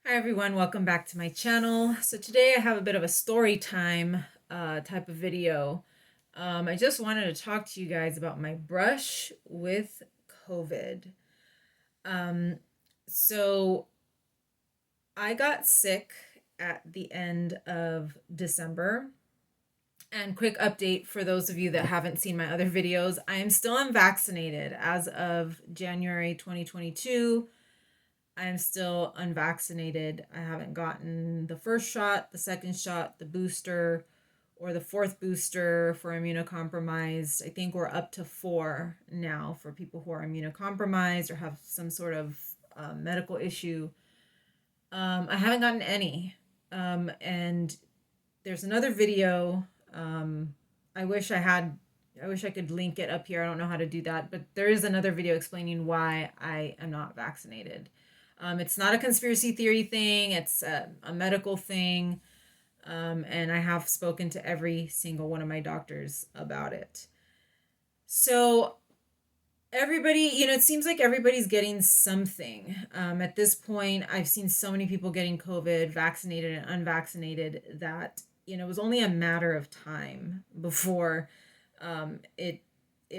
Hi everyone, welcome back to my channel. So today I have a bit of a story time type of video. I just wanted to talk to you guys about my brush with COVID. Um, so I got sick at the end of December. And quick update for those of you that haven't seen my other videos, I am still unvaccinated as of January 2022. I am still unvaccinated. I haven't gotten the first shot, the second shot, the booster, or the fourth booster for immunocompromised. I think we're up to 4 now for people who are immunocompromised or have some sort of medical issue. I haven't gotten any. And there's another video. I wish I wish I could link it up here. I don't know how to do that, but there is another video explaining why I am not vaccinated. It's not a conspiracy theory thing, it's a medical thing. And I have spoken to every single one of my doctors about it. So, everybody, it seems like everybody's getting something. At this point, I've seen so many people getting COVID, vaccinated and unvaccinated, that, it was only a matter of time before it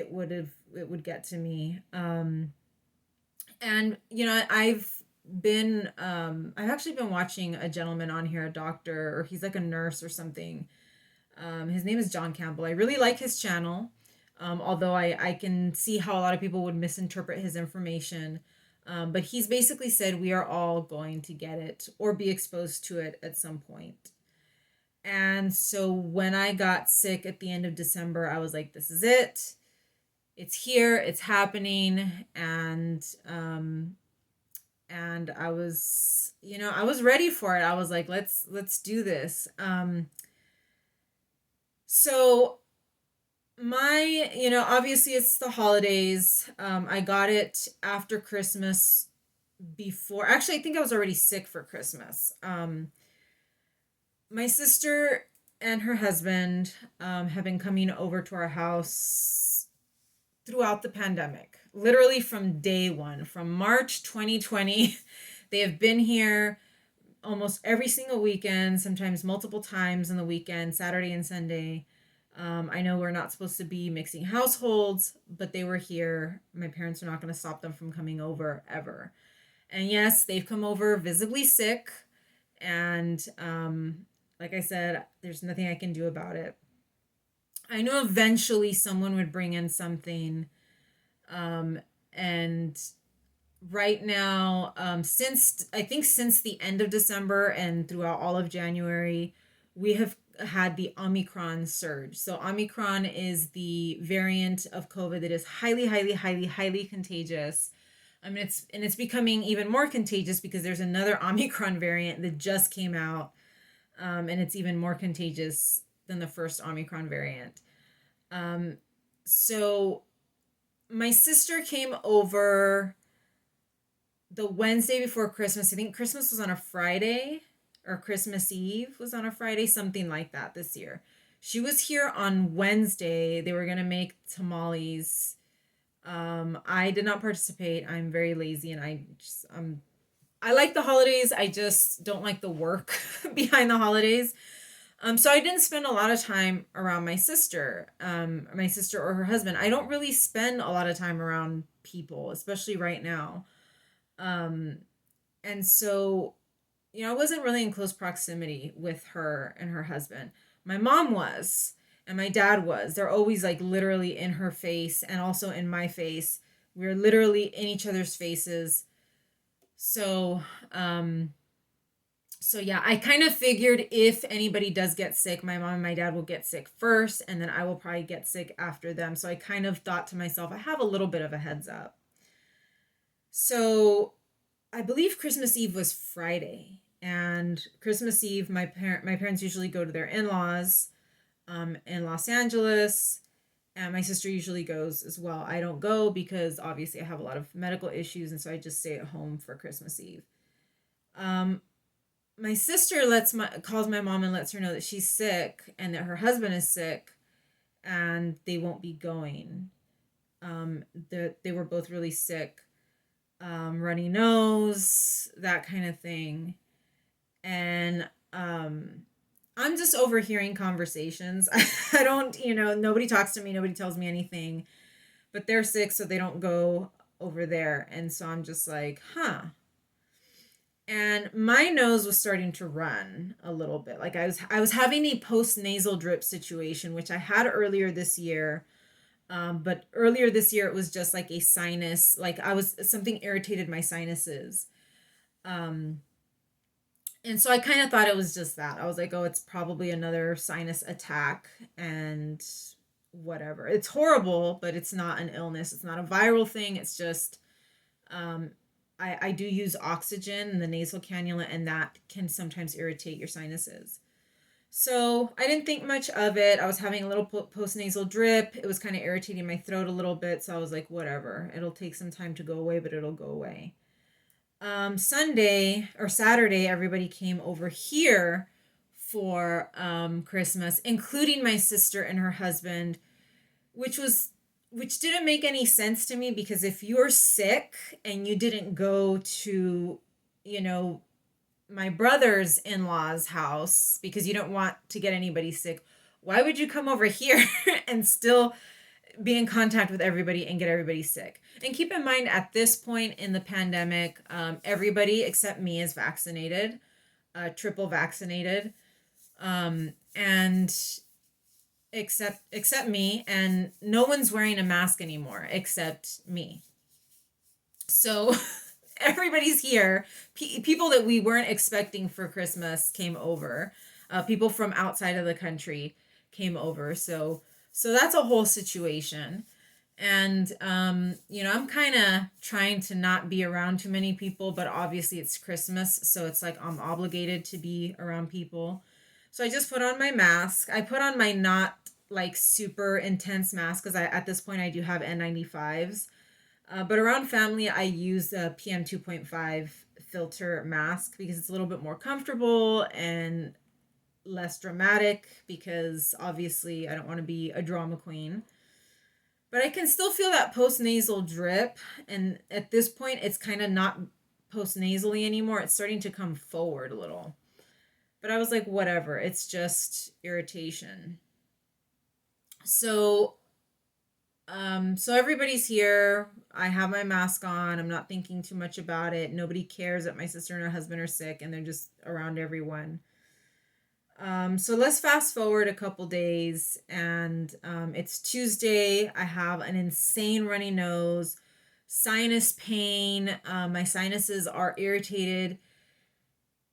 would get to me. And I've actually been watching a gentleman on here, a doctor, or he's like a nurse or something. His name is John Campbell. I really like his channel, although I can see how a lot of people would misinterpret his information. But he's basically said we are all going to get it or be exposed to it at some point. And so when I got sick at the end of December, I was like, this is it. It's here, it's happening. And I was ready for it. I was like, let's do this. So obviously it's the holidays. I got it after Christmas. Before, actually, I think I was already sick for Christmas. My sister and her husband have been coming over to our house throughout the pandemic, literally from day one, from March 2020. They have been here almost every single weekend, sometimes multiple times on the weekend, Saturday and Sunday. I know we're not supposed to be mixing households, but they were here. My parents are not going to stop them from coming over ever. And yes, they've come over visibly sick. And like I said, there's nothing I can do about it. I know eventually someone would bring in something. And right now, since the end of December and throughout all of January, we have had the Omicron surge. So Omicron is the variant of COVID that is highly, highly, highly, highly contagious. I mean, it's becoming even more contagious because there's another Omicron variant that just came out, and it's even more contagious than the first Omicron variant. So my sister came over the Wednesday before Christmas. I think Christmas was on a Friday, or Christmas Eve was on a Friday, something like that this year. She was here on Wednesday. They were going to make tamales. I did not participate. I'm very lazy and I like the holidays. I just don't like the work behind the holidays. So I didn't spend a lot of time around my sister or her husband. I don't really spend a lot of time around people, especially right now. Um, and so, I wasn't really in close proximity with her and her husband. My mom was, and my dad was. They're always like literally in her face and also in my face. We're literally in each other's faces. So, so yeah, I kind of figured if anybody does get sick, my mom and my dad will get sick first, and then I will probably get sick after them. So I kind of thought to myself, I have a little bit of a heads up. So I believe Christmas Eve was Friday, and Christmas Eve, my parents usually go to their in-laws in Los Angeles, and my sister usually goes as well. I don't go because obviously I have a lot of medical issues, and so I just stay at home for Christmas Eve. Um, my sister calls my mom and lets her know that she's sick and that her husband is sick, and they won't be going. They were both really sick, runny nose, that kind of thing. And I'm just overhearing conversations. I don't, nobody talks to me, nobody tells me anything, but they're sick, so they don't go over there. And so I'm just like, huh. And my nose was starting to run a little bit. Like I was having a post nasal drip situation, which I had earlier this year. But earlier this year, it was just like a sinus, like something irritated my sinuses. Um, and so I kind of thought it was just that. I was like, oh, it's probably another sinus attack and whatever. It's horrible, but it's not an illness. It's not a viral thing. It's just, um, I do use oxygen in the nasal cannula, and that can sometimes irritate your sinuses. So I didn't think much of it. I was having a little post nasal drip. It was kind of irritating my throat a little bit. So I was like, whatever. It'll take some time to go away, but it'll go away. Sunday or Saturday, everybody came over here for Christmas, including my sister and her husband, which didn't make any sense to me, because if you're sick and you didn't go to, you know, my brother's in-laws house because you don't want to get anybody sick, why would you come over here and still be in contact with everybody and get everybody sick? And keep in mind, at this point in the pandemic, everybody except me is vaccinated, triple vaccinated, and except me, and no one's wearing a mask anymore except me. So everybody's here. People that we weren't expecting for Christmas came over. People from outside of the country came over. So that's a whole situation. And I'm kind of trying to not be around too many people, but obviously it's Christmas, so it's like I'm obligated to be around people. So I just put on my mask. I put on my not like super intense mask because I at this point I do have N95s. But around family, I use a PM 2.5 filter mask because it's a little bit more comfortable and less dramatic, because obviously I don't want to be a drama queen. But I can still feel that post nasal drip. And at this point, it's kind of not post nasally anymore. It's starting to come forward a little. But I was like, whatever, it's just irritation. So so everybody's here. I have my mask on. I'm not thinking too much about it. Nobody cares that my sister and her husband are sick, and they're just around everyone. So let's fast forward a couple days, and it's Tuesday. I have an insane runny nose, sinus pain. My sinuses are irritated.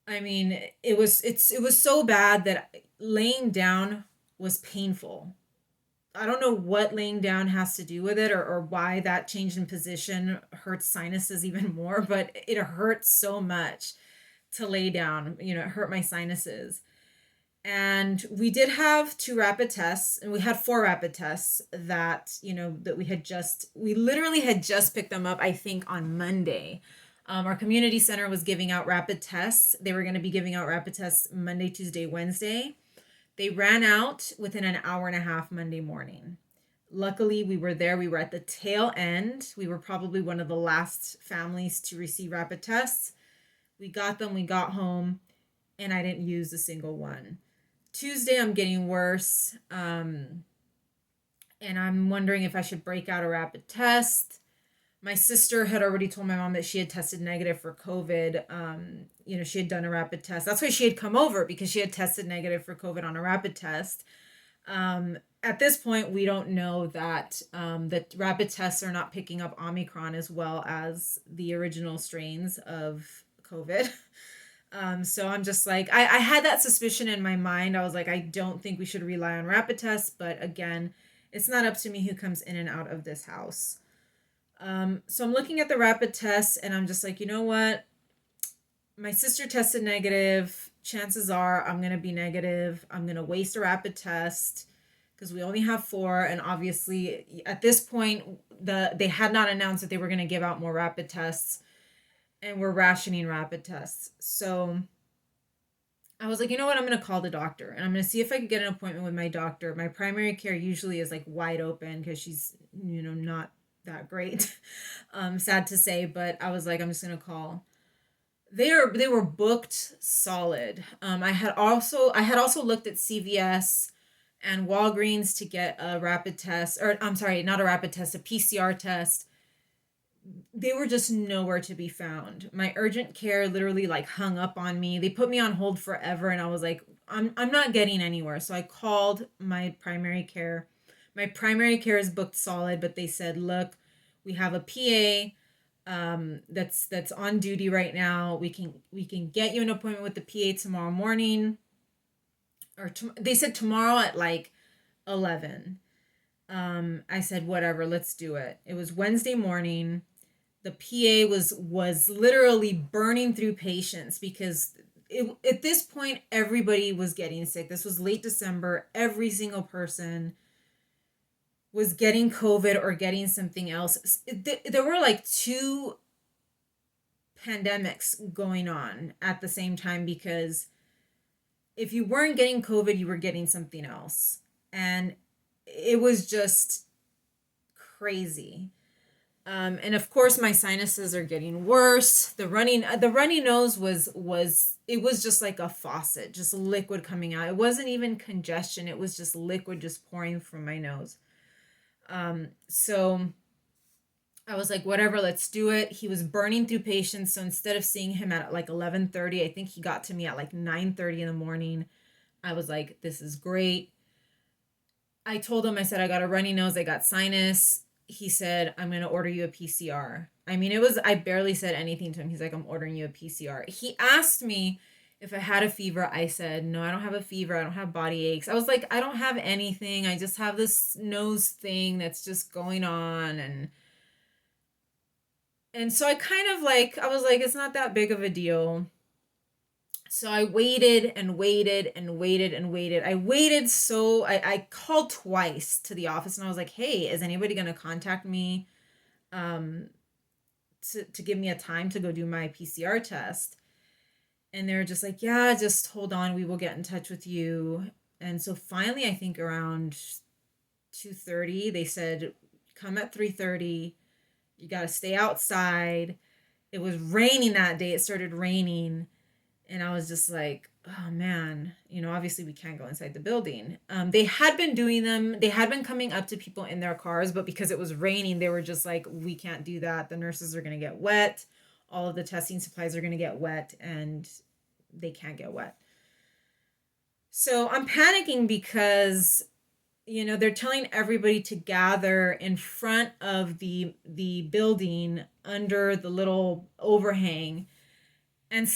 I mean, it was so bad that laying down was painful. I don't know what laying down has to do with it, or why that change in position hurts sinuses even more, but it hurts so much to lay down. It hurt my sinuses. And we did have two rapid tests, and we had four rapid tests that we literally had just picked them up, I think, on Monday. Our community center was giving out rapid tests. They were going to be giving out rapid tests Monday, Tuesday, Wednesday. They ran out within an hour and a half Monday morning. Luckily, we were there. We were at the tail end. We were probably one of the last families to receive rapid tests. We got them, we got home, and I didn't use a single one. Tuesday, I'm getting worse. And I'm wondering if I should break out a rapid test. My sister had already told my mom that she had tested negative for COVID. She had done a rapid test. That's why she had come over, because she had tested negative for COVID on a rapid test. At this point, we don't know that rapid tests are not picking up Omicron as well as the original strains of COVID. So I'm just like, I had that suspicion in my mind. I was like, I don't think we should rely on rapid tests. But again, it's not up to me who comes in and out of this house. So I'm looking at the rapid tests, and I'm just like, you know what? My sister tested negative. Chances are I'm going to be negative. I'm going to waste a rapid test because we only have four. And obviously at this point, they had not announced that they were going to give out more rapid tests, and we're rationing rapid tests. So I was like, you know what? I'm going to call the doctor, and I'm going to see if I can get an appointment with my doctor. My primary care usually is like wide open because she's, not that great. Sad to say, but I was like, I'm just going to call. They were booked solid. I had also looked at CVS and Walgreens to get a rapid test, or I'm sorry, not a rapid test, a PCR test. They were just nowhere to be found. My urgent care literally like hung up on me. They put me on hold forever, and I was like, I'm not getting anywhere. So I called my primary care. My primary care is booked solid, but they said, look, we have a PA that's on duty right now. We can get you an appointment with the PA tomorrow morning, or they said tomorrow at like 11. I said whatever, let's do it. It was Wednesday morning. The PA was literally burning through patients because at this point everybody was getting sick. This was late December. Every single person was getting COVID or getting something else. There were like two pandemics going on at the same time, because if you weren't getting COVID, you were getting something else. And it was just crazy. And of course, my sinuses are getting worse. The runny nose was just like a faucet, just liquid coming out. It wasn't even congestion. It was just liquid just pouring from my nose. So I was like, whatever, let's do it. He was burning through patients. So instead of seeing him at like 11:30, I think he got to me at like 9:30 in the morning. I was like, this is great. I told him, I said, I got a runny nose, I got sinus. He said, I'm going to order you a PCR. I mean, I barely said anything to him. He's like, I'm ordering you a PCR. He asked me if I had a fever. I said, no, I don't have a fever. I don't have body aches. I was like, I don't have anything. I just have this nose thing that's just going on. And so I was like, it's not that big of a deal. So I waited and waited and waited and waited. I called twice to the office, and I was like, hey, is anybody going to contact me um, to give me a time to go do my PCR test? And they were just like, yeah, just hold on. We will get in touch with you. And so finally, I think around 2:30, they said, come at 3:30. You got to stay outside. It was raining that day. It started raining. And I was just like, oh man, obviously we can't go inside the building. They had been doing them. They had been coming up to people in their cars, but because it was raining, they were just like, we can't do that. The nurses are going to get wet. All of the testing supplies are going to get wet, and they can't get wet. So I'm panicking because they're telling everybody to gather in front of the building under the little overhang, and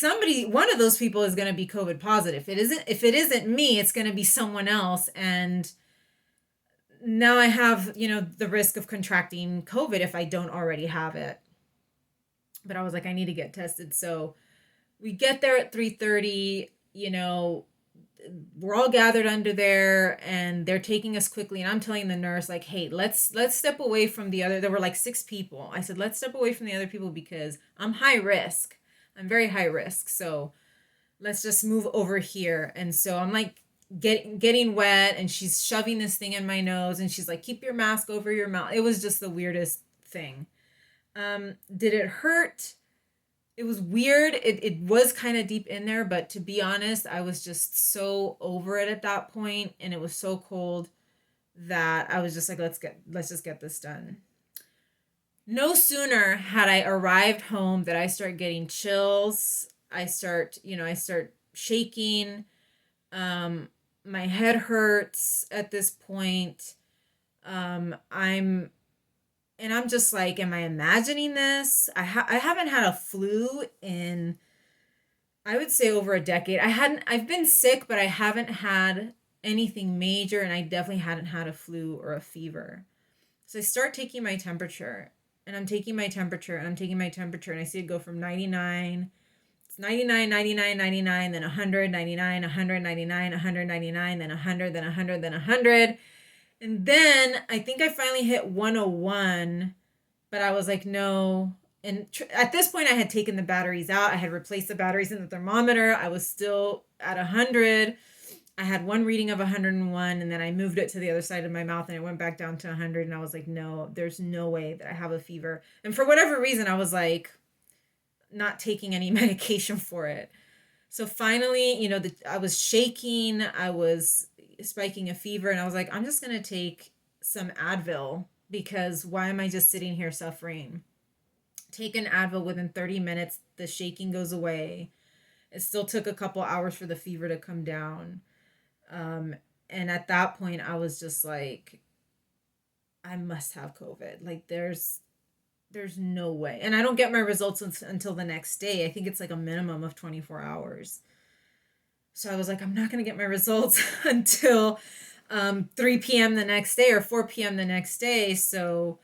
one of those people is going to be COVID positive. If it isn't me, it's going to be someone else. And now I have, the risk of contracting COVID if I don't already have it. But I was like, I need to get tested. So we get there at 3:30, we're all gathered under there, and they're taking us quickly. And I'm telling the nurse, like, hey, let's step away from the other. There were like 6 people. I said, let's step away from the other people because I'm high risk. I'm very high risk. So let's just move over here. And so I'm like getting wet, and she's shoving this thing in my nose, and she's like, keep your mask over your mouth. It was just the weirdest thing. Did it hurt? It was weird. It was kind of deep in there, but to be honest, I was just so over it at that point, and it was so cold that I was just like, let's just get this done. No sooner had I arrived home that I start getting chills. I start shaking. My head hurts at this point. I'm just like, am I imagining this? I haven't had a flu in, I would say, over a decade. I've been sick, but I haven't had anything major, and I definitely hadn't had a flu or a fever. So I start taking my temperature, and I'm taking my temperature, and I'm taking my temperature, and I see it go from 99, it's 99, 99, 99, then 100, 99, 100, 99, 199, then 100, then 100, then 100. And then I think I finally hit 101, but I was like, no. And at this point, I had taken the batteries out. I had replaced the batteries in the thermometer. I was still at 100. I had one reading of 101, and then I moved it to the other side of my mouth, and it went back down to 100. And I was like, no, there's no way that I have a fever. And for whatever reason, I was like, not taking any medication for it. So finally, I was shaking, I was spiking a fever, and I was like, I'm just going to take some Advil because why am I just sitting here suffering? Take an Advil. Within 30 minutes, the shaking goes away. It still took a couple hours for the fever to come down. Um, and at that point, I was just like, I must have COVID. Like, there's no way. And I don't get my results until the next day. I think it's like a minimum of 24 hours. So I was like, I'm not going to get my results until 3 p.m. the next day or 4 p.m. the next day. So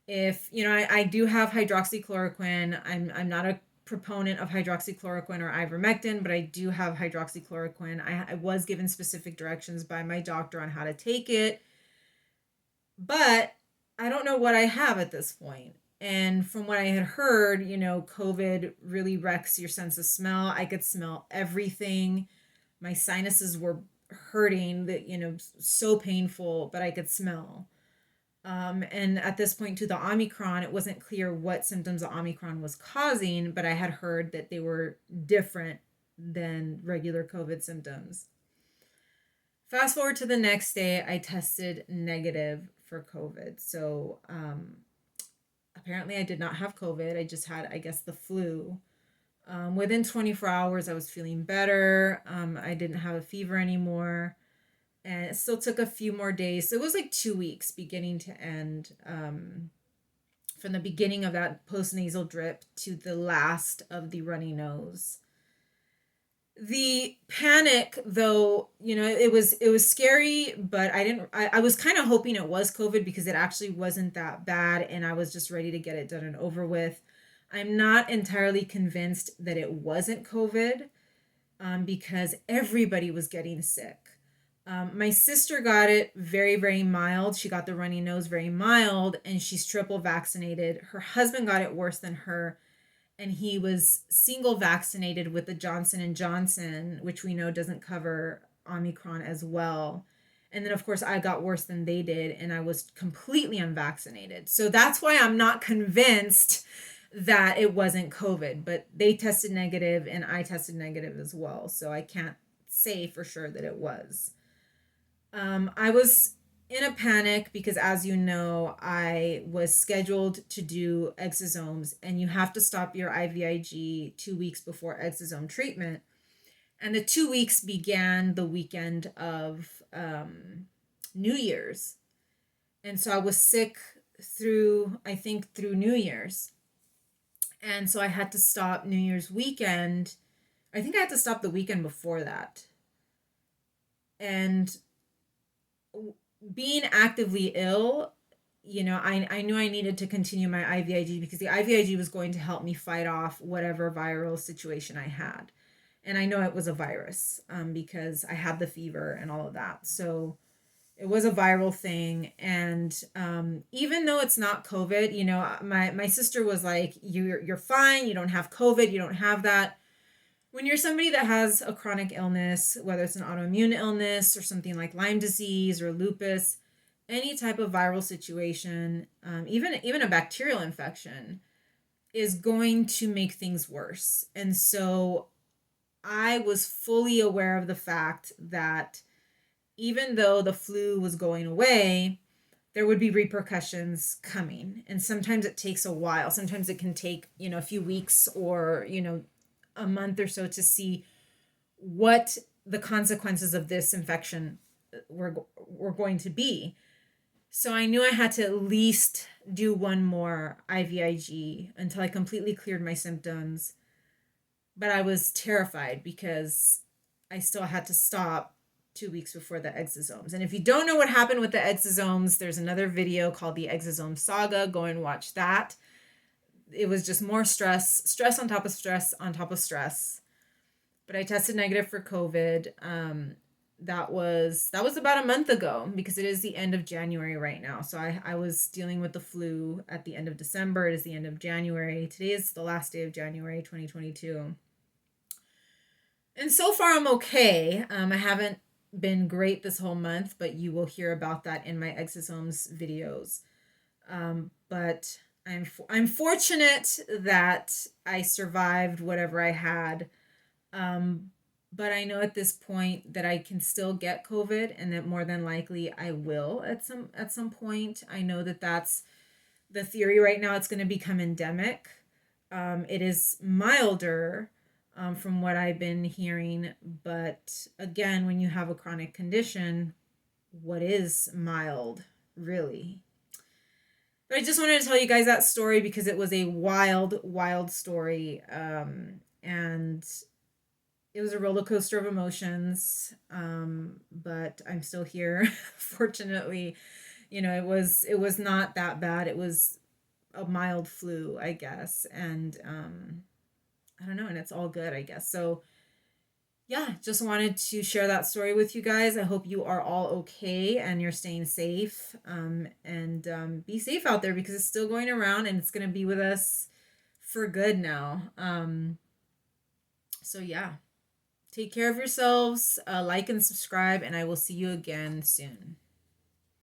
if, I do have hydroxychloroquine. I'm not a proponent of hydroxychloroquine or ivermectin, but I do have hydroxychloroquine. I was given specific directions by my doctor on how to take it, but I don't know what I have at this point. And from what I had heard, COVID really wrecks your sense of smell. I could smell everything. My sinuses were hurting, that, so painful, but I could smell. And at this point, to the Omicron, it wasn't clear what symptoms the Omicron was causing, but I had heard that they were different than regular COVID symptoms. Fast forward to the next day, I tested negative for COVID. So apparently, I did not have COVID. I just had, I guess, the flu. Within 24 hours, I was feeling better. I didn't have a fever anymore. And it still took a few more days. So it was like 2 weeks beginning to end, from the beginning of that postnasal drip to the last of the runny nose. The panic, though, it was scary, but I was kind of hoping it was COVID because it actually wasn't that bad and I was just ready to get it done and over with. I'm not entirely convinced that it wasn't COVID, because everybody was getting sick. My sister got it very, very mild. She got the runny nose very mild, and she's triple vaccinated. Her husband got it worse than her, and he was single vaccinated with the Johnson and Johnson, which we know doesn't cover Omicron as well. And then, of course, I got worse than they did, and I was completely unvaccinated. So that's why I'm not convinced that it wasn't COVID, but they tested negative and I tested negative as well. So I can't say for sure that it was. I was in a panic because, as you know, I was scheduled to do exosomes, and you have to stop your IVIG 2 weeks before exosome treatment. And the 2 weeks began the weekend of New Year's. And so I was sick I think, through New Year's. And so I had to stop New Year's weekend. I think I had to stop the weekend before that. And being actively ill, I knew I needed to continue my IVIG because the IVIG was going to help me fight off whatever viral situation I had. And I know it was a virus, because I had the fever and all of that. So it was a viral thing. And even though it's not COVID, my sister was like, you're fine. You don't have COVID. You don't have that. When you're somebody that has a chronic illness, whether it's an autoimmune illness or something like Lyme disease or lupus, any type of viral situation, even a bacterial infection, is going to make things worse. And so I was fully aware of the fact that even though the flu was going away, there would be repercussions coming. And sometimes it takes a while. Sometimes it can take, a few weeks or, a month or so to see what the consequences of this infection were going to be. So I knew I had to at least do one more IVIG until I completely cleared my symptoms. But I was terrified because I still had to stop 2 weeks before the exosomes. And if you don't know what happened with the exosomes, there's another video called the Exosome Saga. Go and watch that. It was just more stress on top of stress on top of stress. But I tested negative for COVID. That was about a month ago because it is the end of January right now. So I was dealing with the flu at the end of December. It is the end of January. Today is the last day of January 2022. And so far I'm okay. I haven't been great this whole month, but you will hear about that in my exosomes videos. But I'm fortunate that I survived whatever I had. Um, but I know at this point that I can still get COVID, and that more than likely I will at some point. I know that that's the theory right now. It's going to become endemic. It is milder, from what I've been hearing, but again, when you have a chronic condition, what is mild, really? But I just wanted to tell you guys that story because it was a wild, wild story. And it was a roller coaster of emotions. But I'm still here, fortunately. It was not that bad. It was a mild flu, I guess. And I don't know, and it's all good, I guess. So yeah, just wanted to share that story with you guys. I hope you are all okay and you're staying safe. And be safe out there because it's still going around and it's going to be with us for good now. So, yeah, take care of yourselves, like and subscribe, and I will see you again soon.